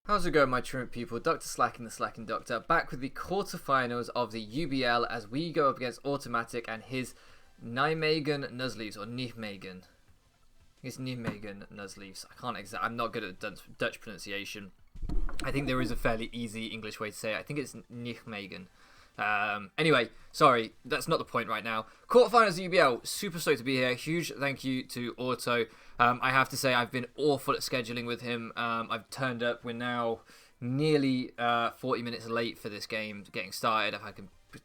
How's it going, my truant people? Dr. Slacking, the Slacking Doctor, back with the quarterfinals of the UBL as we go up against Automatic and his Nijmegen Nuzleafs, or Nijmegen. It's Nijmegen Nuzleafs. I'm not good at Dutch pronunciation. I think there is a fairly easy English way to say it. I think it's Nijmegen. Anyway, sorry, that's not the point right now. Quarterfinals UBL, super stoked to be here. Huge thank you to Auto. I have to say I've been awful at scheduling with him. I've turned up. We're now nearly 40 minutes late for this game getting started. I've had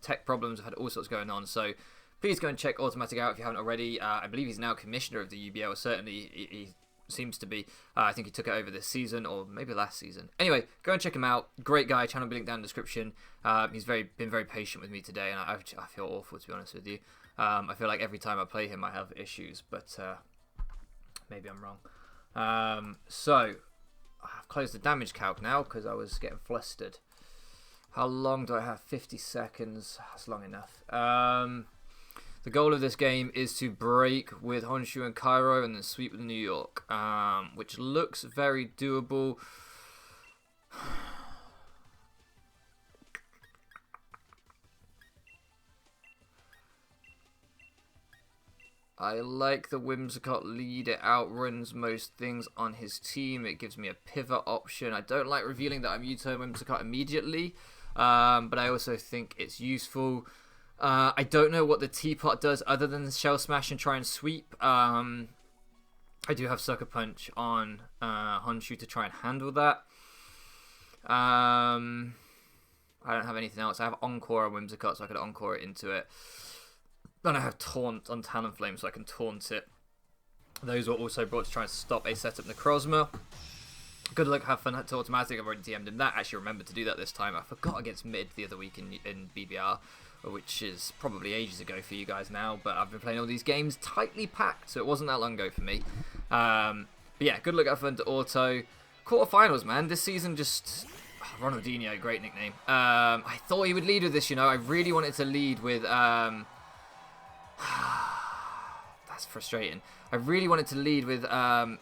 tech problems. I've had all sorts going on. So please go and check Automatic out if you haven't already. I believe he's now commissioner of the UBL. Certainly he seems to be. I think he took it over this season or maybe last season. Anyway, go and check him out. Great guy. Channel link down in the description. He's been very patient with me today, and I feel awful, to be honest with you. I feel like every time I play him I have issues, but maybe I'm wrong. So I've closed the damage calc now because I was getting flustered. How long do I have? 50 seconds. That's long enough. The goal of this game is to break with Honshu and Cairo and then sweep with New York, which looks very doable. I like the Whimsicott lead. It outruns most things on his team. It gives me a pivot option. I don't like revealing that I'm U-turn Whimsicott immediately, but I also think it's useful. I don't know what the teapot does other than shell smash and try and sweep. I do have Sucker Punch on Honshu to try and handle that. I don't have anything else. I have Encore on Whimsicott, so I could Encore it into it. Then I have Taunt on Talonflame, so I can taunt it. Those were also brought to try and stop a setup Necrozma. Good luck, have fun to Automatic. I've already DM'd him that. Actually remembered to do that this time. I forgot against mid the other week in BBR, which is probably ages ago for you guys now, but I've been playing all these games tightly packed, so it wasn't that long ago for me. But yeah, good luck, have fun to Auto. Quarterfinals, man. This season just... Ronaldinho, great nickname. I thought he would lead with this, you know. I really wanted to lead with... That's frustrating. I really wanted to lead with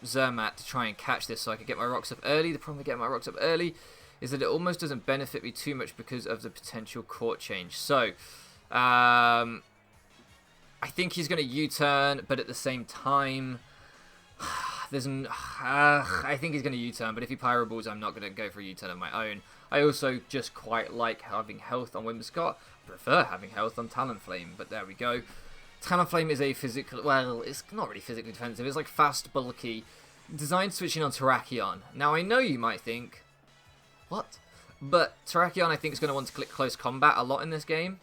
Zermatt to try and catch this so I could get my rocks up early. The problem with getting my rocks up early is that it almost doesn't benefit me too much because of the potential court change. So, I think he's going to U-turn, but at the same time, I think he's going to U-turn, but if he Pyro Balls, I'm not going to go for a U-turn of my own. I also just quite like having health on Whimsicott. I prefer having health on Talonflame, but there we go. Talonflame is a physical... Well, it's not really physically defensive. It's like fast, bulky. Designed switching on Terrakion. Now, I know you might think... What? But Terrakion, I think, is going to want to click close combat a lot in this game.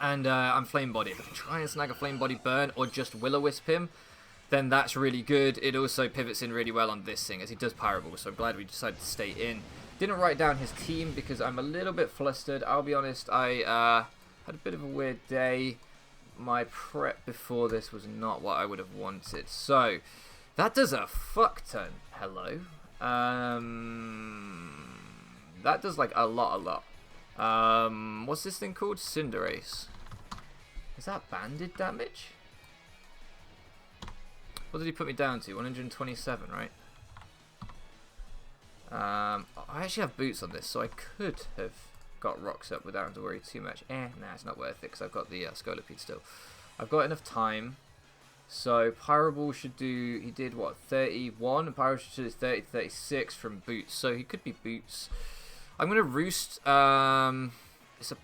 And I'm Flame Body. If I can try and snag a Flame Body burn or just Will-O-Wisp him, then that's really good. It also pivots in really well on this thing, as he does Pyro Ball, so I'm glad we decided to stay in. Didn't write down his team because I'm a little bit flustered. I'll be honest, I had a bit of a weird day. My prep before this was not what I would have wanted. So, that does a fuck ton. Hello. That does like a lot. What's this thing called? Cinderace. Is that banded damage? What did he put me down to? 127, right? I actually have boots on this, so I could have got rocks up without having to worry too much. Nah, it's not worth it because I've got the Scolipede still. I've got enough time. So Pyro Ball should do... He did, what, 31? And Pyro should do 30 to 36 from boots. So he could be boots. I'm going to Roost. It's a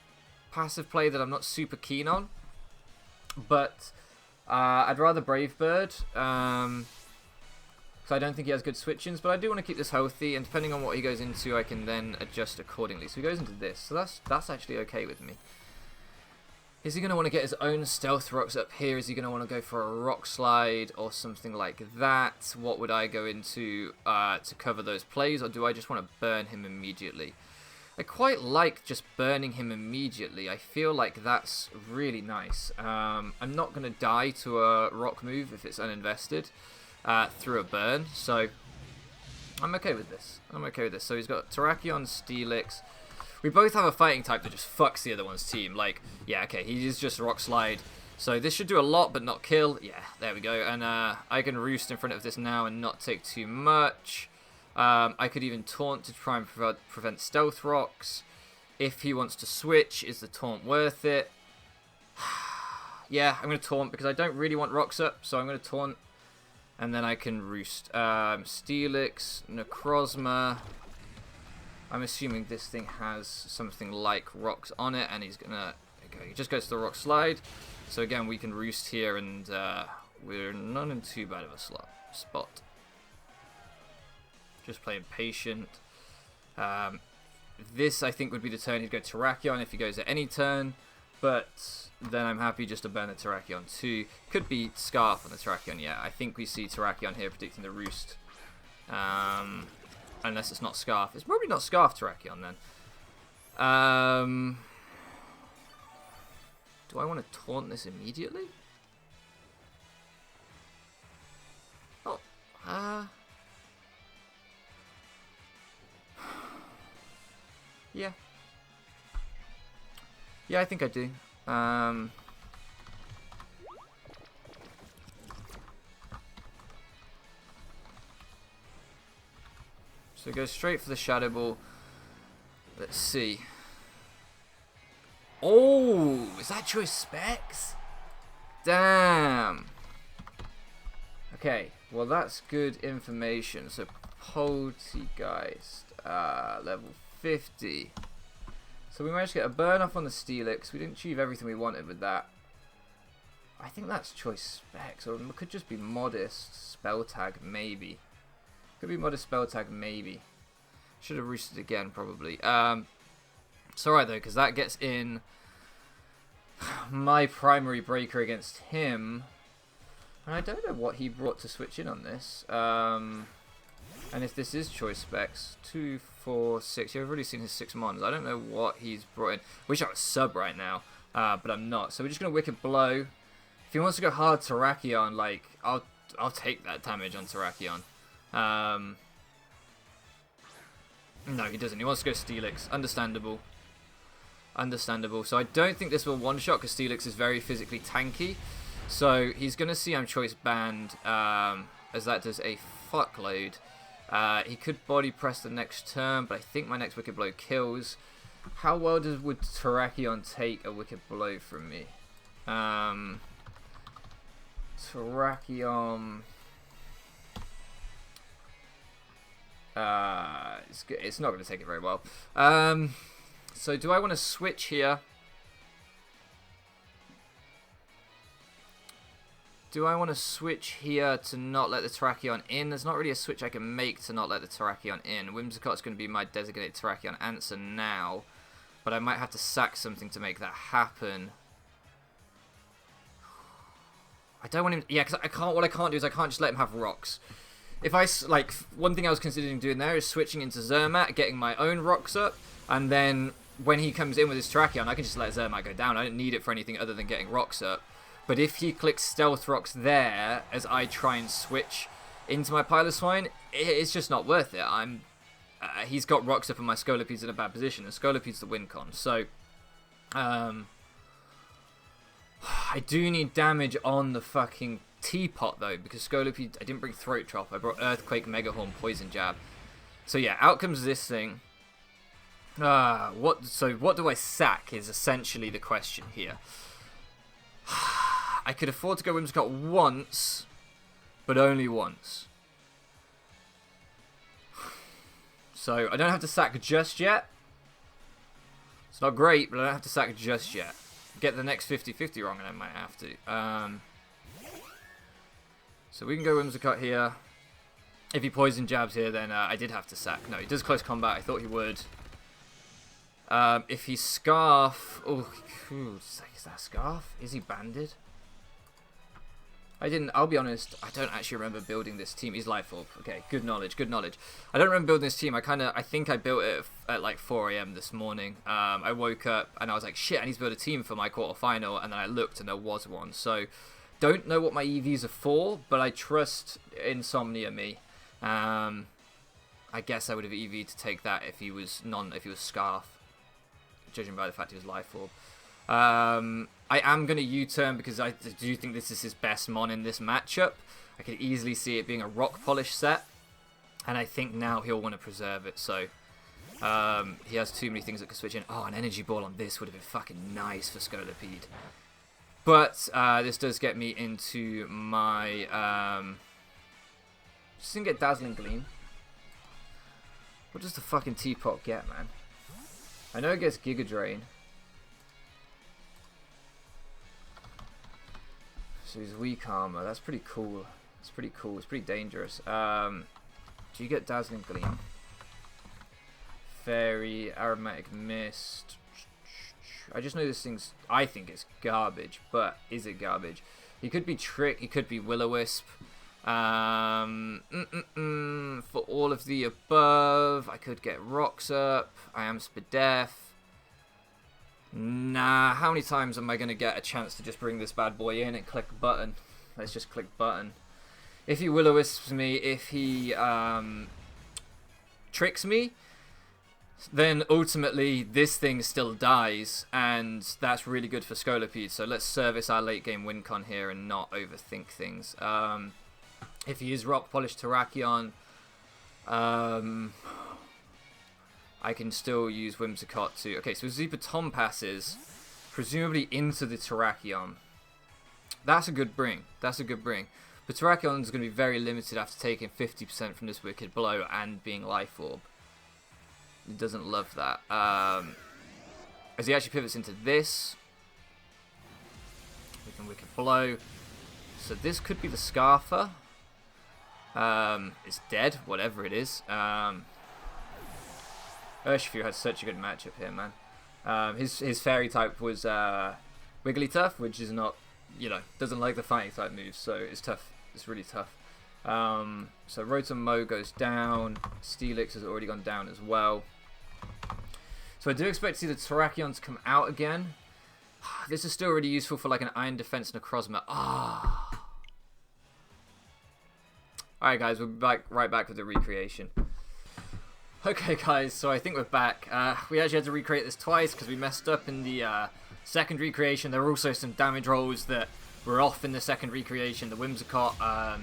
passive play that I'm not super keen on. But I'd rather Brave Bird. So I don't think he has good switch-ins, but I do want to keep this healthy, and depending on what he goes into, I can then adjust accordingly. So he goes into this, so that's actually okay with me. Is he going to want to get his own stealth rocks up here? Is he going to want to go for a rock slide or something like that? What would I go into to cover those plays, or do I just want to burn him immediately? I quite like just burning him immediately. I feel like that's really nice. I'm not going to die to a rock move if it's uninvested. Through a burn, so I'm okay with this. So he's got Terrakion, Steelix. We both have a fighting type that just fucks the other one's team. Like, yeah, okay, he is just Rock Slide. So this should do a lot, but not kill. Yeah, there we go. And I can Roost in front of this now and not take too much. I could even taunt to try and prevent stealth rocks. If he wants to switch, is the taunt worth it? Yeah, I'm going to taunt because I don't really want rocks up, so I'm going to taunt. And then I can roost. Steelix, Necrozma. I'm assuming this thing has something like rocks on it, and he's going to... Okay, he just goes to the rock slide. So again, we can roost here, and we're not in too bad of a spot. Just playing patient. This, I think, would be the turn he'd go Terrakion if he goes at any turn. But then I'm happy just to burn the Terrakion too. Could be Scarf on the Terrakion, yeah. I think we see Terrakion here predicting the roost. Unless it's not Scarf. It's probably not Scarf Terrakion then. Do I want to taunt this immediately? Oh, yeah. Yeah, I think I do. So go straight for the Shadow Ball. Let's see. Oh, is that choice specs? Damn. Okay, well that's good information. So Poltergeist, level 50. So we managed to get a burn off on the Steelix. We didn't achieve everything we wanted with that. I think that's choice specs, or it could just be modest spell tag, maybe. Could be modest spell tag, maybe. Should have roosted again, probably. It's alright though, because that gets in my primary breaker against him. And I don't know what he brought to switch in on this. And if this is choice specs, 2, 4, 6. You've already seen his 6 mons. I don't know what he's brought in. Wish I was sub right now, but I'm not. So we're just gonna Wicked Blow. If he wants to go hard Terrakion, like I'll take that damage on Terrakion. No, he doesn't. He wants to go Steelix. Understandable. Understandable. So I don't think this will one-shot because Steelix is very physically tanky. So he's going to see I'm choice banned as that does a fuckload. He could body press the next turn, but I think my next Wicked Blow kills. How well would Terrakion take a Wicked Blow from me? Terrakion... it's not going to take it very well. So do I want to switch here? Do I want to switch here to not let the Terrakion in? There's not really a switch I can make to not let the Terrakion in. Whimsicott's going to be my designated Terrakion answer now. But I might have to sack something to make that happen. I don't want him... Yeah, because I can't... What I can't do is I can't just let him have rocks. If I... Like, one thing I was considering doing there is switching into Zermatt, getting my own rocks up, and then when he comes in with his Terrakion, I can just let Zermatt go down. I don't need it for anything other than getting rocks up. But if he clicks Stealth Rocks there, as I try and switch into my Piloswine, it's just not worth it. He's got rocks up and my Scolopede's in a bad position, and Scolopede's the win con. So, I do need damage on the fucking Teapot, though, because Scolopede, I didn't bring Throat Chop. I brought Earthquake, Megahorn, Poison Jab. So yeah, out comes this thing. What do I sack is essentially the question here. I could afford to go Whimsicott once, but only once. So I don't have to sack just yet. It's not great, but I don't have to sack just yet. Get the next 50-50 wrong and I might have to. So we can go Whimsicott here. If he Poison Jabs here, then I did have to sack. No, he does close combat. I thought he would. If he Scarf... Oh, is that Scarf? Is he banded? I'll be honest, I don't actually remember building this team. He's Life Orb. Okay, good knowledge, good knowledge. I don't remember building this team. I think I built it at like 4 AM this morning. I woke up and I was like, shit, I need to build a team for my quarterfinal, and then I looked and there was one. So, don't know what my EVs are for, but I trust Insomnia me. I guess I would have EV'd to take that if he was Scarf, judging by the fact he was Life Orb. I am going to U-turn because I do think this is his best mon in this matchup. I could easily see it being a Rock Polish set. And I think now he'll want to preserve it, so he has too many things that could switch in. Oh, an energy ball on this would have been fucking nice for Scolipede. But this does get me into my... just didn't get Dazzling Gleam. What does the fucking Teapot get, man? I know it gets Giga Drain. So he's weak armor. That's pretty cool. It's pretty cool. It's pretty dangerous. Do you get Dazzling Gleam? Fairy, Aromatic Mist. I just know this thing's... I think it's garbage, but is it garbage? He could be Trick. He could be Will-O-Wisp. For all of the above, I could get Rocks Up. I am Spadef. Nah, how many times am I going to get a chance to just bring this bad boy in and click button? Let's just click button. If he Will-O-Wisps me, if he tricks me, then ultimately this thing still dies, and that's really good for Scolipede. So let's service our late game win con here and not overthink things. If he is Rock Polish Terrakion, I can still use Whimsicott to... Okay, so Zubaton passes, presumably into the Terrakion. That's a good bring. That's a good bring. But Terrakion is going to be very limited after taking 50% from this Wicked Blow and being Life Orb. He doesn't love that. As he actually pivots into this, we can Wicked Blow. So this could be the Scarfer. It's dead, whatever it is. Urshifu had such a good matchup here, man. His Fairy type was Wigglytuff, which is not, you know, doesn't like the fighting type moves, so it's tough. It's really tough. So Rotom-Mow goes down. Steelix has already gone down as well. So I do expect to see the Terrakion to come out again. This is still really useful for like an Iron Defense Necrozma. Alright guys, we'll be right back with the recreation. Okay guys, so I think we're back. We actually had to recreate this twice because we messed up in the second recreation. There were also some damage rolls that were off in the second recreation. The Whimsicott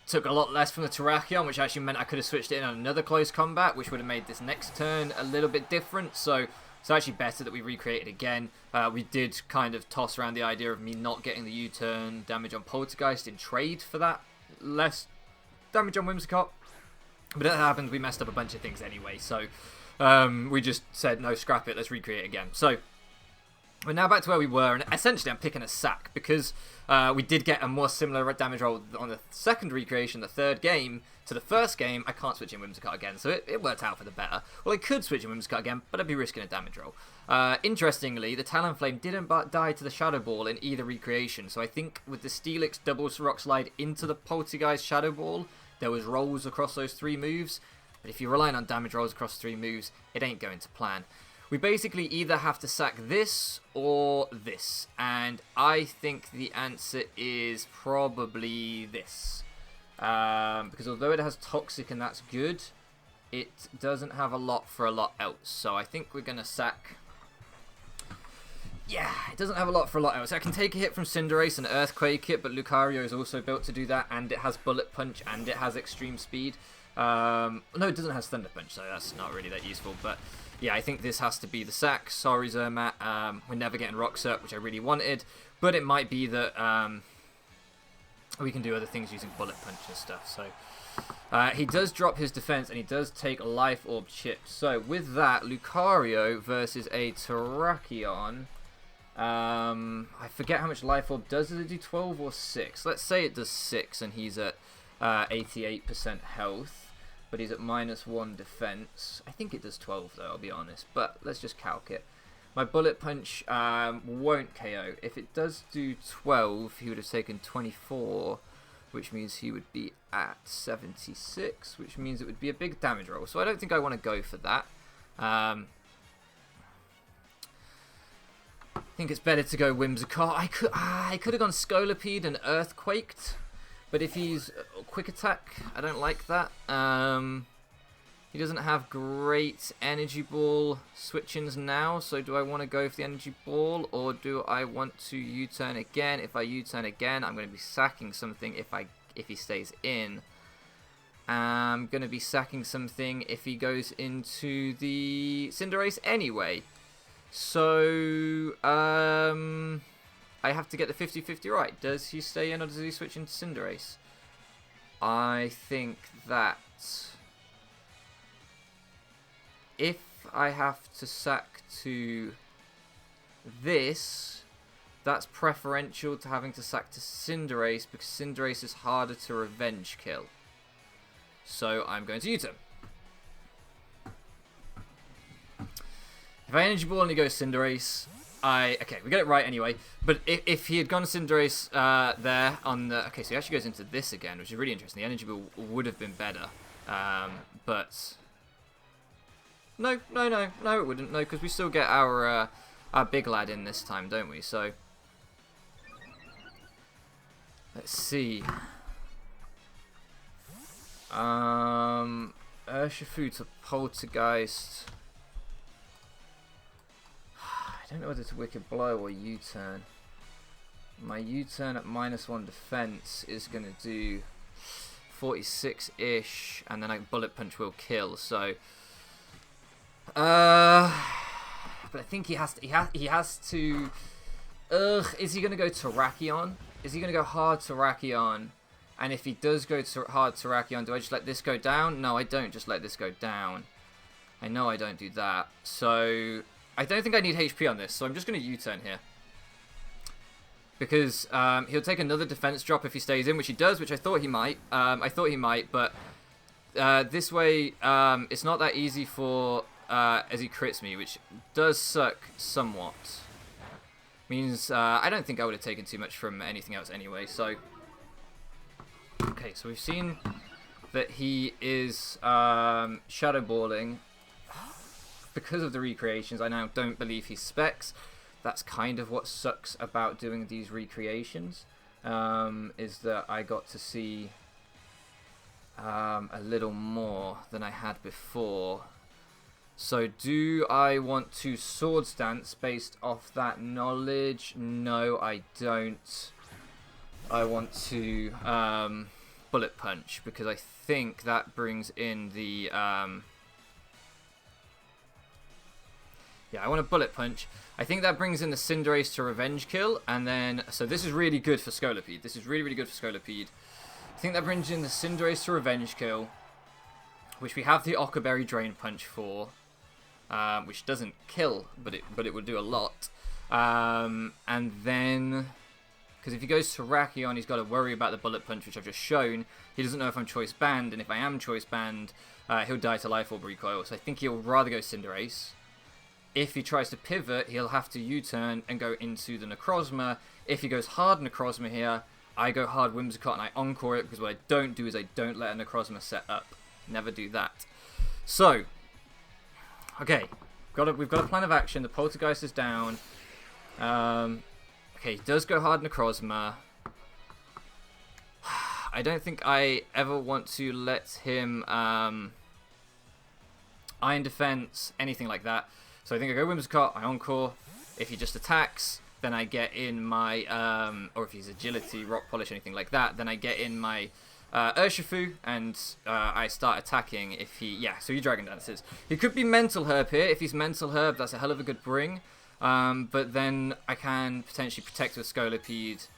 took a lot less from the Terrakion, which actually meant I could have switched it in on another close combat, which would have made this next turn a little bit different. So it's actually better that we recreated again. We did kind of toss around the idea of me not getting the U-turn damage on Poltergeist in trade for that less damage on Whimsicott. But that happened, we messed up a bunch of things anyway, so we just said, no, scrap it, let's recreate again. So we're now back to where we were, and essentially I'm picking a sack, because we did get a more similar damage roll on the second recreation, the third game, to the first game. I can't switch in Whimsicott again, so it worked out for the better. Well, I could switch in Whimsicott again, but I'd be risking a damage roll. Interestingly, the Talonflame didn't die to the Shadow Ball in either recreation, so I think with the Steelix double Rock Slide into the Poltergeist Shadow Ball, there was rolls across those three moves, but if you're relying on damage rolls across three moves, it ain't going to plan. We basically either have to sack this or this, and I think the answer is probably this. Because although it has Toxic and that's good, it doesn't have a lot for a lot else, so I think we're going to sack... Yeah, it doesn't have a lot for a lot else. I can take a hit from Cinderace and Earthquake it, but Lucario is also built to do that, and it has Bullet Punch, and it has Extreme Speed. No, it doesn't have Thunder Punch, so that's not really that useful, but yeah, I think this has to be the sack. Sorry, Zermatt. We're never getting Rocks Up, which I really wanted, but it might be that we can do other things using Bullet Punch and stuff, so... he does drop his defense, and he does take Life Orb Chip. So, with that, Lucario versus a Terrakion... I forget how much Life Orb does. Does it do 12 or 6? Let's say it does 6 and he's at 88% health, but he's at -1 defense. I think it does 12 though, I'll be honest, but let's just calc it. My Bullet Punch won't KO. If it does do 12, he would have taken 24, which means he would be at 76, which means it would be a big damage roll. So I don't think I want to go for that. I think it's better to go Whimsicott. I could have gone Scolipede and Earthquaked, but if he's Quick Attack, I don't like that. He doesn't have great Energy Ball switch-ins now, so do I want to go for the Energy Ball, or do I want to U-turn again? If I U-turn again, I'm going to be sacking something if he stays in. am going to be sacking something if he goes into the Cinderace anyway. So, I have to get the 50-50 right. Does he stay in or does he switch into Cinderace? I think that if I have to sack to this, that's preferential to having to sack to Cinderace because Cinderace is harder to revenge kill. So I'm going to U-turn. If I energy ball and he goes Cinderace, okay, we get it right anyway. But if he had gone Cinderace there on the... Okay, so he actually goes into this again, which is really interesting. The energy ball would have been better. But... No, it wouldn't. No, because we still get our big lad in this time, don't we? So... Let's see. Urshifu to Poltergeist. I don't know whether to Wicked Blow or U-turn. My U-turn at -1 defense is going to do 46-ish, and then Bullet Punch will kill. So, but I think he has to. Is he going to go Terrakion? Is he going to go hard Terrakion? And if he does go hard Terrakion, do I just let this go down? No, I don't just let this go down. I know I don't do that. So, I don't think I need HP on this, so I'm just going to U-turn here. Because he'll take another defense drop if he stays in, which he does, which I thought he might. But this way, it's not that easy for as he crits me, which does suck somewhat. Means I don't think I would have taken too much from anything else anyway, so... Okay, so we've seen that he is shadow balling because of the recreations. I now don't believe he specs. That's kind of what sucks about doing these recreations, is that I got to see a little more than I had before. So do I want to Swords Dance based off that knowledge? No, I don't. I want to Bullet Punch because I think that brings in the... Yeah, I want to Bullet Punch. I think that brings in the Cinderace to Revenge Kill, and then... So this is really good for Scolipede. This is really, really good for Scolipede. I think that brings in the Cinderace to Revenge Kill, which we have the Ockerberry Drain Punch for, which doesn't kill, but it would do a lot. And then... Because if he goes to Terrakion, he's got to worry about the Bullet Punch, which I've just shown. He doesn't know if I'm Choice Banned, and if I am Choice Banned, he'll die to Life Orb Recoil. So I think he'll rather go Cinderace. If he tries to pivot, he'll have to U-turn and go into the Necrozma. If he goes hard Necrozma here, I go hard Whimsicott and I encore it, because what I don't do is I don't let a Necrozma set up. Never do that. So, okay, we've got a plan of action. The Poltergeist is down. Okay, he does go hard Necrozma. I don't think I ever want to let him Iron Defense, anything like that. So I think I go Whimsicott, I encore. If he just attacks, then I get in my, or if he's Agility, Rock Polish, anything like that, then I get in my Urshifu, and I start attacking if he, yeah, so he Dragon Dances. He could be Mental Herb here. If he's Mental Herb, that's a hell of a good bring. But then I can potentially protect with Scolipede,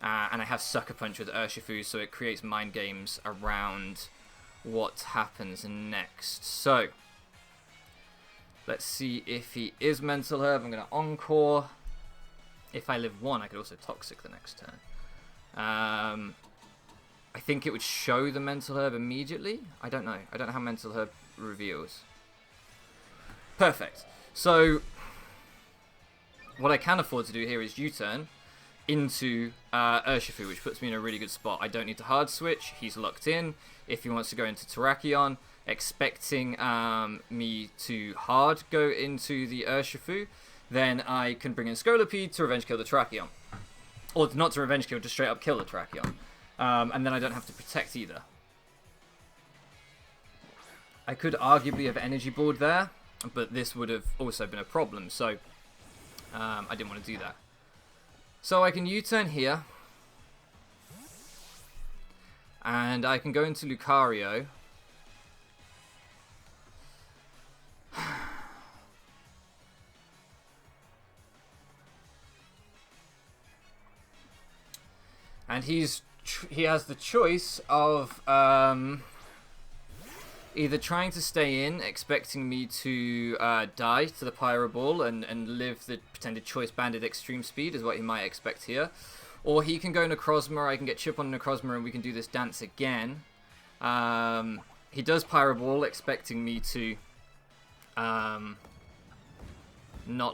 and I have Sucker Punch with Urshifu, so it creates mind games around what happens next. So, let's see if he is Mental Herb. I'm going to Encore. If I live 1, I could also Toxic the next turn. I think it would show the Mental Herb immediately. I don't know. I don't know how Mental Herb reveals. Perfect. So, what I can afford to do here is U-turn into Urshifu, which puts me in a really good spot. I don't need to hard switch. He's locked in. If he wants to go into Terrakion, expecting me to hard go into the Urshifu, then I can bring in Scolipede to revenge kill the Terrakion. Or not to revenge kill, just straight up kill the Terrakion. And then I don't have to protect either. I could arguably have energy balled there, but this would have also been a problem, so I didn't want to do that. So I can U-turn here, and I can go into Lucario, And he has the choice of either trying to stay in, expecting me to die to the Pyro Ball and live the pretended Choice Banded Extreme Speed is what he might expect here. Or he can go Necrozma, I can get Chip on Necrozma and we can do this dance again. He does Pyro Ball, expecting me to not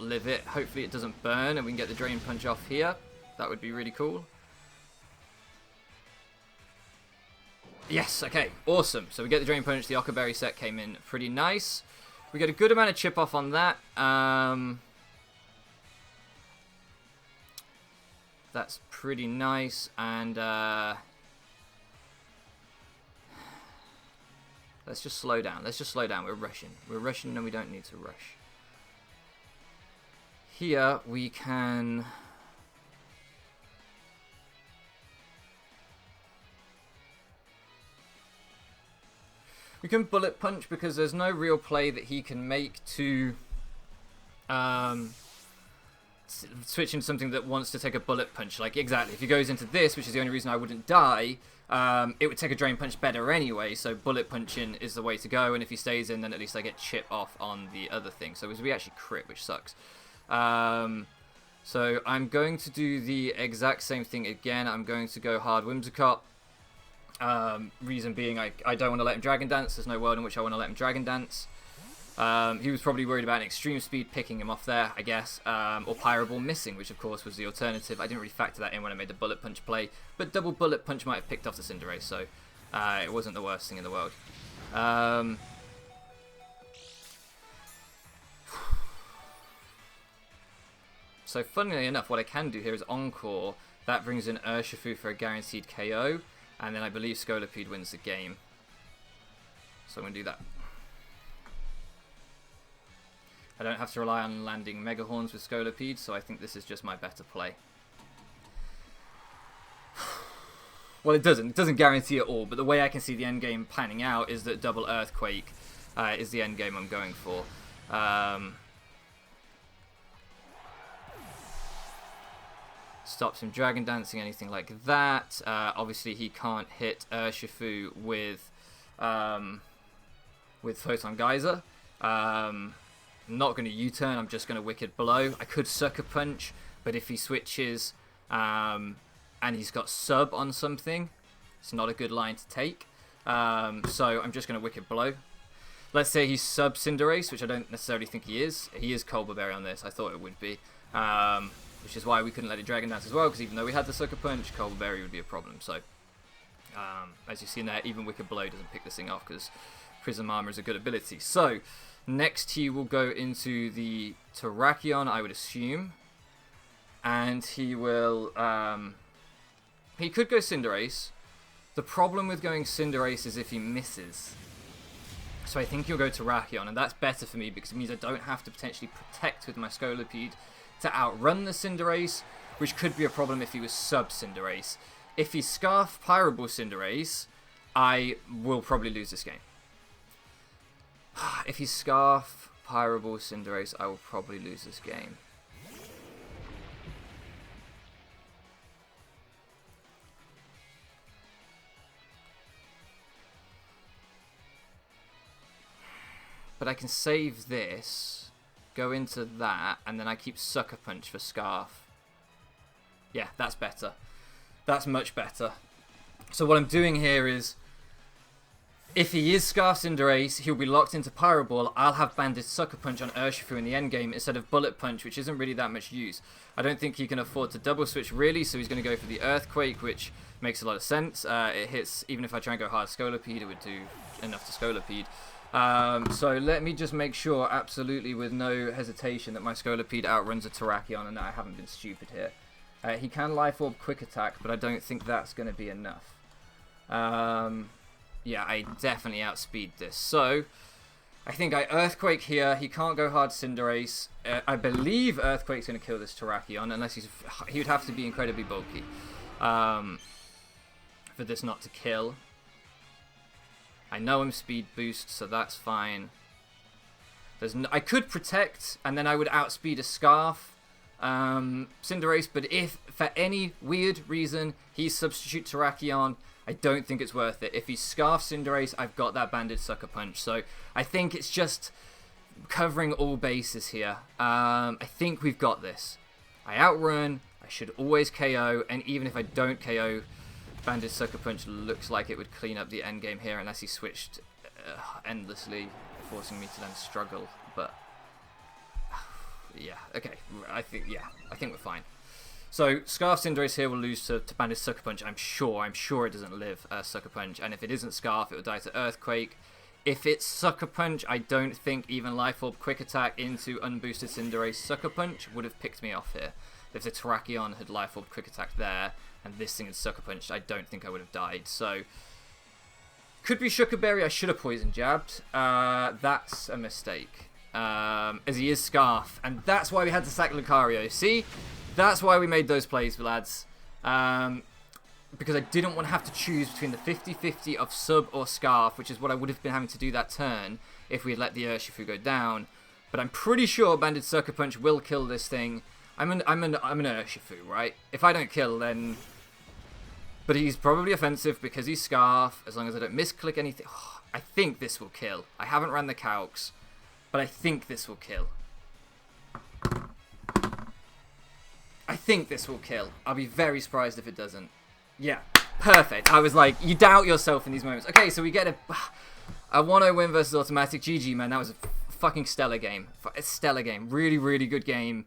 live it. Hopefully it doesn't burn and we can get the Drain Punch off here. That would be really cool. Yes, okay, awesome. So we get the Drain Punch, the Ockerberry set came in pretty nice. We get a good amount of chip off on that. That's pretty nice, and let's just slow down. Let's just slow down. We're rushing. We're rushing and we don't need to rush. Here we can... We can Bullet Punch because there's no real play that he can make to switch into something that wants to take a Bullet Punch. Like, exactly, if he goes into this, which is the only reason I wouldn't die, it would take a Drain Punch better anyway, so Bullet Punching is the way to go, and if he stays in, then at least I get chip off on the other thing. So we actually crit, which sucks. So I'm going to do the exact same thing again. I'm going to go hard Whimsicott. Reason being, I don't want to let him Dragon Dance. There's no world in which I want to let him Dragon Dance. He was probably worried about an Extreme Speed picking him off there, I guess, or Pyro Ball missing, which of course was the alternative. I didn't really factor that in when I made the Bullet Punch play, but double Bullet Punch might have picked off the Cinderace, so it wasn't the worst thing in the world. So funnily enough, what I can do here is Encore. That brings in Urshifu for a guaranteed KO. And then I believe Scolipede wins the game. So I'm going to do that. I don't have to rely on landing Mega Horns with Scolipede, so I think this is just my better play. Well, it doesn't. It doesn't guarantee it all, but the way I can see the end game panning out is that double Earthquake is the end game I'm going for. Stops him Dragon Dancing, anything like that. Obviously, he can't hit Urshifu with Photon Geyser. Not going to U-turn, I'm just going to Wicked Blow. I could Sucker Punch, but if he switches and he's got Sub on something, it's not a good line to take. So I'm just going to Wicked Blow. Let's say he's Sub Cinderace, which I don't necessarily think he is. He is Colbur Berry on this, I thought it would be. Which is why we couldn't let it Dragon Dance as well, because even though we had the Sucker Punch, Colbur Berry would be a problem. So, as you've seen there, even Wicked Blow doesn't pick this thing off, because Prism Armor is a good ability. So, next he will go into the Terrakion, I would assume. And he will... he could go Cinderace. The problem with going Cinderace is if he misses. So I think he'll go Terrakion, and that's better for me, because it means I don't have to potentially protect with my Scolipede to outrun the Cinderace, which could be a problem if he was sub Cinderace. If he Scarf Pyro Ball Cinderace, I will probably lose this game. If he Scarf Pyro Ball Cinderace, I will probably lose this game. But I can save this, go into that, and then I keep Sucker Punch for Scarf. Yeah, that's better. That's much better. So what I'm doing here is, if he is Scarf Cinderace, he'll be locked into Pyro Ball. I'll have banded Sucker Punch on Urshifu in the endgame instead of Bullet Punch, which isn't really that much use. I don't think he can afford to double switch really, so he's going to go for the Earthquake, which makes a lot of sense. It hits, even if I try and go hard Scolipede, it would do enough to Scolipede. So let me just make sure, absolutely with no hesitation, that my Scolipede outruns a Terrakion and that I haven't been stupid here. He can Life Orb Quick Attack, but I don't think that's going to be enough. Yeah, I definitely outspeed this. So, I think I Earthquake here. He can't go hard Cinderace. I believe Earthquake's going to kill this Terrakion, unless he would have to be incredibly bulky for this not to kill. I know I'm speed boost, so that's fine. I could protect, and then I would outspeed a Scarf, Cinderace, but if for any weird reason he's substitute Terrakion, I don't think it's worth it. If he scarfs Cinderace, I've got that Banded Sucker Punch. So I think it's just covering all bases here. I think we've got this. I outrun, I should always KO, and even if I don't KO, Banded Sucker Punch looks like it would clean up the end game here, unless he switched endlessly, forcing me to then struggle. But yeah, okay, I think we're fine. So Scarf Cinderace here will lose to Banded Sucker Punch. I'm sure it doesn't live Sucker Punch, and if it isn't Scarf, it will die to Earthquake. If it's Sucker Punch, I don't think even Life Orb Quick Attack into unboosted Cinderace Sucker Punch would have picked me off here. If the Terrakion had Life Orb Quick Attack there, and this thing had Sucker Punched, I don't think I would have died. So, could be Sugar Berry. I should have Poison Jabbed. That's a mistake. As he is Scarf, and that's why we had to sack Lucario. See? That's why we made those plays, lads. Because I didn't want to have to choose between the 50-50 of Sub or Scarf, which is what I would have been having to do that turn if we had let the Urshifu go down. But I'm pretty sure Banded Sucker Punch will kill this thing. I'm an Urshifu, right? If I don't kill, then... But he's probably offensive because he's Scarf, as long as I don't misclick anything. Oh, I think this will kill. I haven't ran the calcs, but I think this will kill. I think this will kill. I'll be very surprised if it doesn't. Yeah, perfect. I was like, you doubt yourself in these moments. Okay, so we get a 1-0 win versus Automatic. GG, man. That was a fucking stellar game. A stellar game. Really, really good game.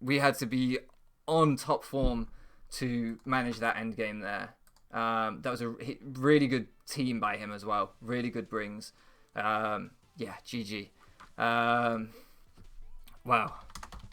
We had to be on top form to manage that end game there. That was a really good team by him as well. Really good brings. Yeah, GG. Wow.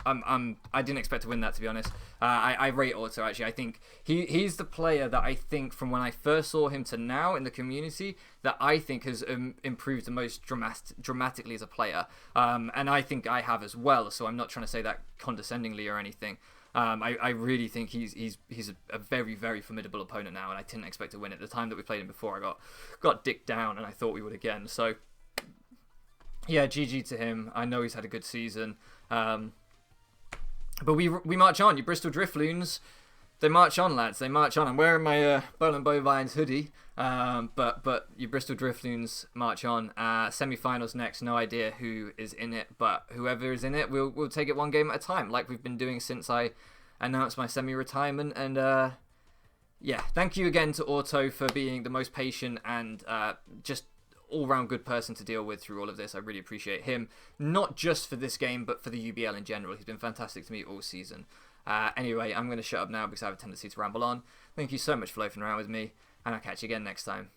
I didn't expect to win that, to be honest. I rate Auto, actually. I think he's the player that I think from when I first saw him to now in the community that I think has improved the most dramatically as a player. And I think I have as well, so I'm not trying to say that condescendingly or anything. I really think he's a very, very formidable opponent now, and I didn't expect to win. At the time that we played him before, I got dicked down, and I thought we would again. So, yeah, GG to him. I know he's had a good season. But we march on. You Bristol Drifloons, they march on, lads. They march on. I'm wearing my Bowling Bovines hoodie, but you Bristol Drifloons march on. Semi-finals next. No idea who is in it, but whoever is in it, we'll take it one game at a time, like we've been doing since I announced my semi-retirement. And yeah, thank you again to Auto for being the most patient and just all-round good person to deal with through all of this. I really appreciate him, not just for this game, but for the UBL in general. He's been fantastic to me all season. Anyway, I'm going to shut up now because I have a tendency to ramble on. Thank you so much for loafing around with me, and I'll catch you again next time.